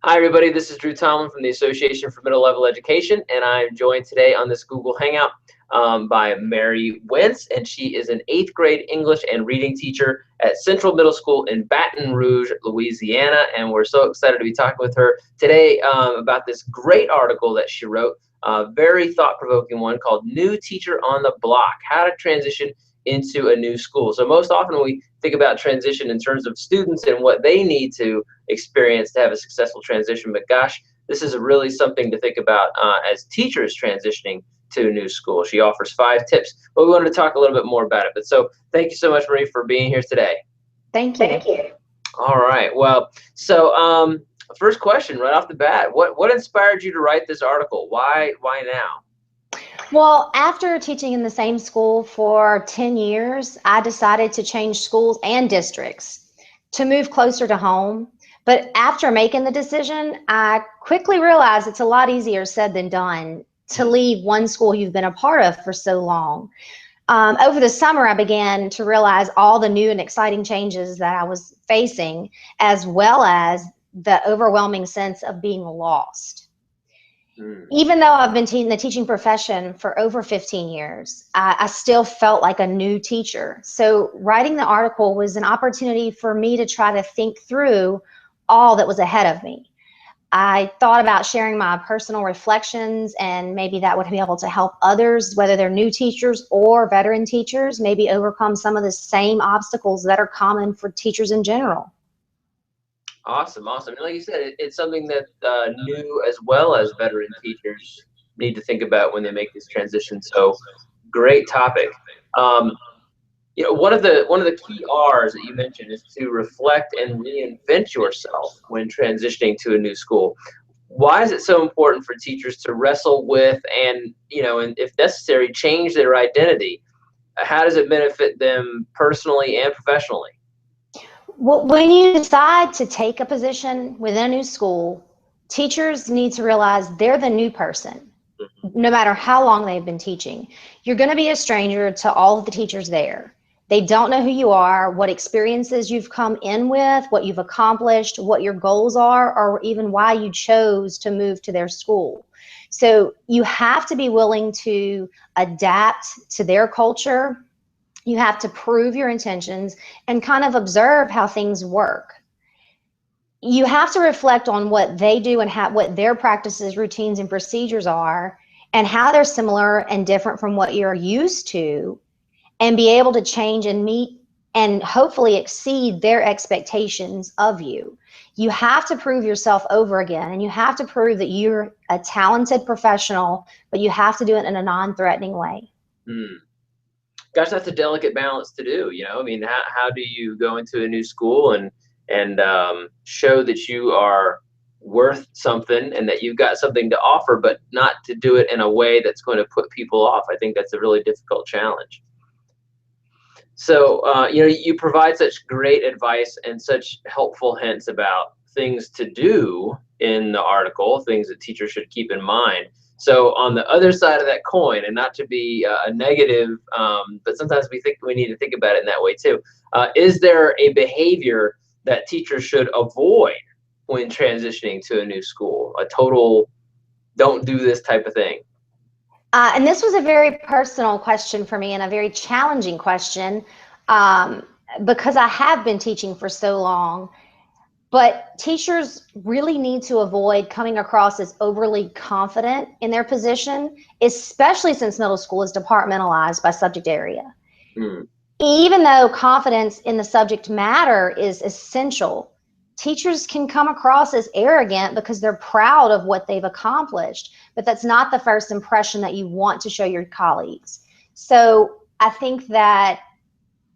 Hi, everybody. This is Drew Tomlin from the Association for Middle Level Education, and I'm joined today on this Google Hangout by Marie Wintz, and she is an 8th grade English and reading teacher at Central Middle School in Baton Rouge, Louisiana, and we're so excited to be talking with her today about this great article that she wrote, a very thought-provoking one called New Teacher on the Block, How to Transition into a New School. So most often we think about transition in terms of students and what they need to experience to have a successful transition, but gosh, this is really something to think about as teachers transitioning to a new school. She offers 5 tips, but we wanted to talk a little bit more about it. But so thank you so much, Marie, for being here today. Thank you. All right. Well, so first question right off the bat, what inspired you to write this article? Why now? Well, after teaching in the same school for 10 years, I decided to change schools and districts to move closer to home. But after making the decision, I quickly realized it's a lot easier said than done to leave one school you've been a part of for so long. Over the summer, I began to realize all the new and exciting changes that I was facing, as well as the overwhelming sense of being lost. Even though I've been in the teaching profession for over 15 years, I still felt like a new teacher. So writing the article was an opportunity for me to try to think through all that was ahead of me. I thought about sharing my personal reflections, and maybe that would be able to help others, whether they're new teachers or veteran teachers, maybe overcome some of the same obstacles that are common for teachers in general. Awesome. And like you said, it's something that new as well as veteran teachers need to think about when they make this transition. So, great topic. One of the key R's that you mentioned is to reflect and reinvent yourself when transitioning to a new school. Why is it so important for teachers to wrestle with and if necessary, change their identity? How does it benefit them personally and professionally? Well, when you decide to take a position within a new school, teachers need to realize they're the new person, no matter how long they've been teaching. You're going to be a stranger to all of the teachers there. They don't know who you are, what experiences you've come in with, what you've accomplished, what your goals are, or even why you chose to move to their school. So you have to be willing to adapt to their culture. You have to prove your intentions and kind of observe how things work. You have to reflect on what they do and what their practices, routines, and procedures are, and how they're similar and different from what you're used to, and be able to change and meet and hopefully exceed their expectations of you. You have to prove yourself over again, and you have to prove that you're a talented professional, but you have to do it in a non-threatening way. Gosh, that's a delicate balance to do. I mean, how do you go into a new school and show that you are worth something and that you've got something to offer, but not to do it in a way that's going to put people off? I think that's a really difficult challenge. So, you provide such great advice and such helpful hints about things to do in the article, things that teachers should keep in mind. So on the other side of that coin, and not to be a negative, but sometimes we think we need to think about it in that way too. Is there a behavior that teachers should avoid when transitioning to a new school? A total don't do this type of thing? And this was a very personal question for me and a very challenging question because I have been teaching for so long. But teachers really need to avoid coming across as overly confident in their position, especially since middle school is departmentalized by subject area. Even though confidence in the subject matter is essential, teachers can come across as arrogant because they're proud of what they've accomplished, but that's not the first impression that you want to show your colleagues. So I think that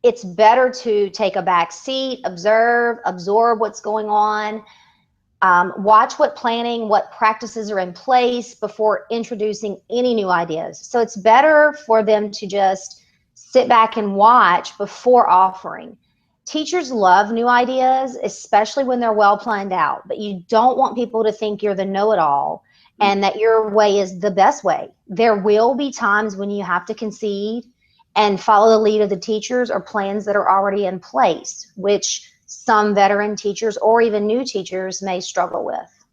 it's better to take a back seat, absorb what's going on, watch what practices are in place before introducing any new ideas. So it's better for them to just sit back and watch before offering. Teachers love new ideas, especially when they're well planned out, but you don't want people to think you're the know-it-all and that your way is the best way. There will be times when you have to concede and follow the lead of the teachers or plans that are already in place, which some veteran teachers or even new teachers may struggle with.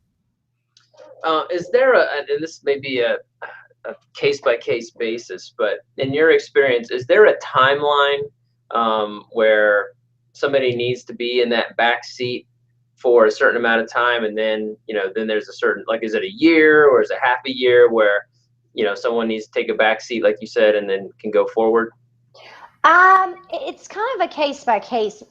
Is there and this may be a case-by-case basis, but in your experience, is there a timeline where somebody needs to be in that back seat for a certain amount of time, and then, then there's a certain, like, is it a year or is it half a year where, someone needs to take a back seat, like you said, and then can go forward? It's kind of a case by case.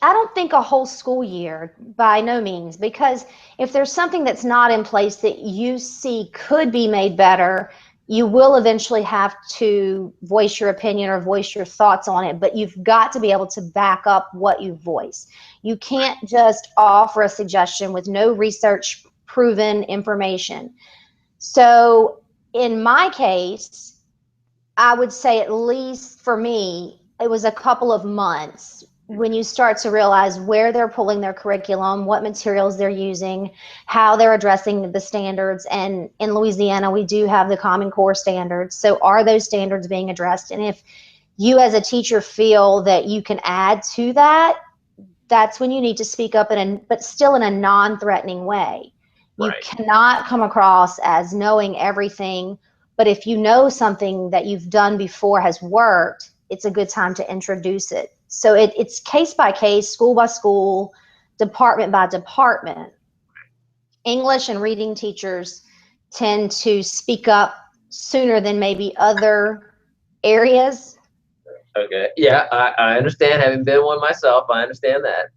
I don't think a whole school year, by no means, because if there's something that's not in place that you see could be made better, you will eventually have to voice your opinion or voice your thoughts on it, but you've got to be able to back up what you voice. You can't just offer a suggestion with no research proven information. So in my case, I would say, at least for me, it was a couple of months when you start to realize where they're pulling their curriculum, what materials they're using, how they're addressing the standards. And in Louisiana, we do have the Common Core standards. So are those standards being addressed? And if you as a teacher feel that you can add to that, that's when you need to speak up, but still in a non-threatening way. You Right. cannot come across as knowing everything, but if you know something that you've done before has worked, it's a good time to introduce it. So it's case by case, school by school, department by department. English and reading teachers tend to speak up sooner than maybe other areas. Okay. Yeah, I understand. Having been one myself, I understand that.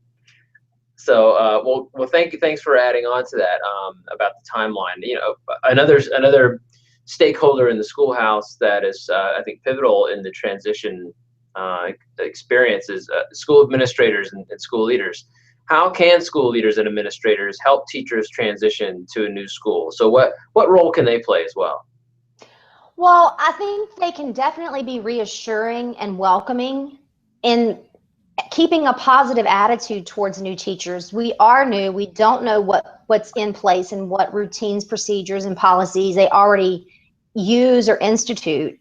So, well, thank you. Thanks for adding on to that about the timeline. Another stakeholder in the schoolhouse that is, I think, pivotal in the transition experience is school administrators and school leaders. How can school leaders and administrators help teachers transition to a new school? So, what role can they play as well? Well, I think they can definitely be reassuring and welcoming in keeping a positive attitude towards new teachers. We are new. We don't know what's in place and what routines, procedures, and policies they already use or institute.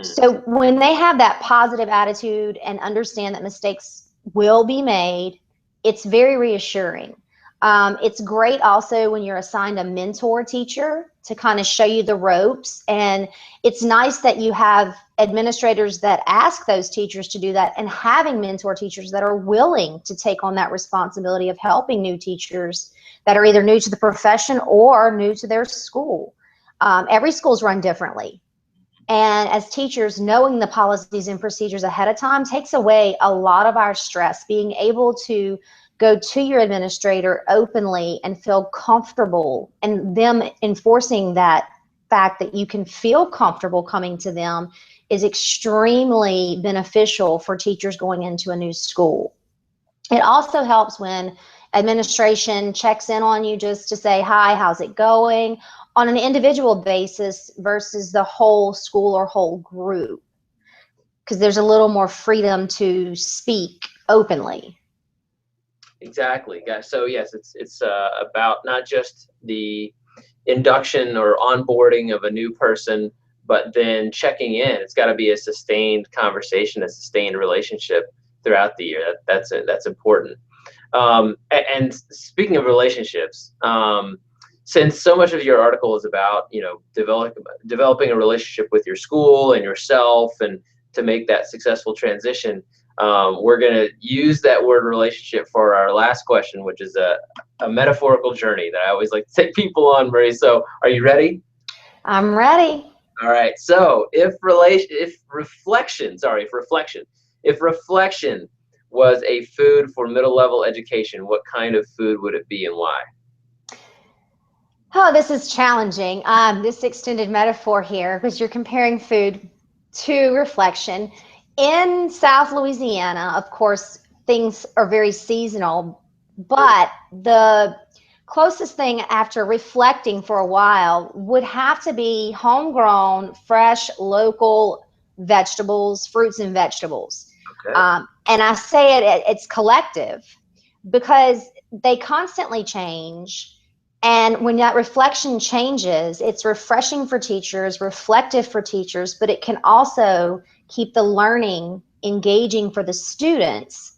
So when they have that positive attitude and understand that mistakes will be made, it's very reassuring. It's great also when you're assigned a mentor teacher to kind of show you the ropes. And it's nice that you have administrators that ask those teachers to do that, and having mentor teachers that are willing to take on that responsibility of helping new teachers that are either new to the profession or new to their school. Every school is run differently. And as teachers, knowing the policies and procedures ahead of time takes away a lot of our stress. Being able to go to your administrator openly and feel comfortable, and them enforcing that fact that you can feel comfortable coming to them, is extremely beneficial for teachers going into a new school. It also helps when administration checks in on you just to say, hi, how's it going, on an individual basis versus the whole school or whole group, because there's a little more freedom to speak openly. Exactly, guys. So yes, it's about not just the induction or onboarding of a new person, but then checking in. It's got to be a sustained conversation, a sustained relationship throughout the year. That's important. And speaking of relationships, since so much of your article is about developing a relationship with your school and yourself, and to make that successful transition, we're going to use that word relationship for our last question, which is a metaphorical journey that I always like to take people on, Marie. So are you ready? I'm ready. All right. So if reflection was a food for middle level education, what kind of food would it be and why? Oh, this is challenging. This extended metaphor here, because you're comparing food to reflection. In South Louisiana, of course, things are very seasonal, but the closest thing after reflecting for a while would have to be homegrown, fresh, local vegetables, fruits and vegetables. Okay. And I say it's collective because they constantly change. And when that reflection changes, it's refreshing for teachers, reflective for teachers, but it can also keep the learning engaging for the students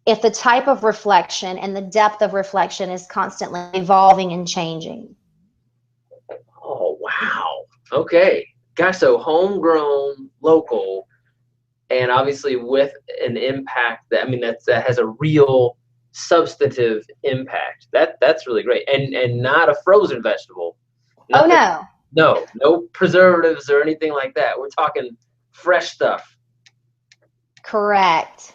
if the type of reflection and the depth of reflection is constantly evolving and changing. Okay. Gosh, so homegrown, local, and obviously with an impact that, I mean, that has a real substantive impact. That's really great. And not a frozen vegetable. Oh Nothing, no, no preservatives or anything like that. We're talking fresh stuff. correct.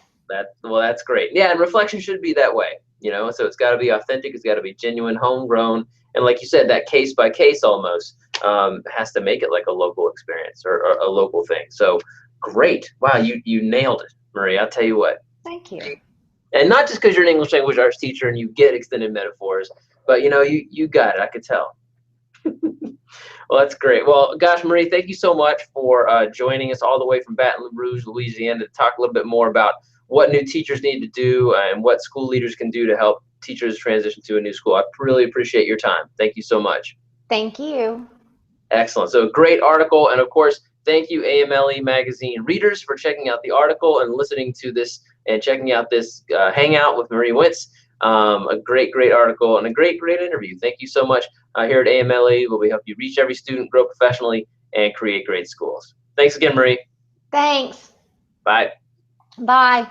Well, that's great. Yeah, and reflection should be that way, so it's got to be authentic, it's got to be genuine, homegrown, and like you said, that case by case almost has to make it like a local experience or a local thing. So great. Wow, you nailed it, Marie. I'll tell you what. Thank you. And not just because you're an English language arts teacher and you get extended metaphors, but you got it. I could tell. Well, that's great. Well, gosh, Marie, thank you so much for joining us all the way from Baton Rouge, Louisiana, to talk a little bit more about what new teachers need to do and what school leaders can do to help teachers transition to a new school. I really appreciate your time. Thank you so much. Thank you. Excellent. So great article. And of course, thank you, AMLE Magazine readers, for checking out the article and listening to this and checking out this hangout with Marie Wintz. A great, great article and a great, great interview. Thank you so much. Here at AMLE, where we help you reach every student, grow professionally, and create great schools. Thanks again, Marie. Thanks. Bye. Bye.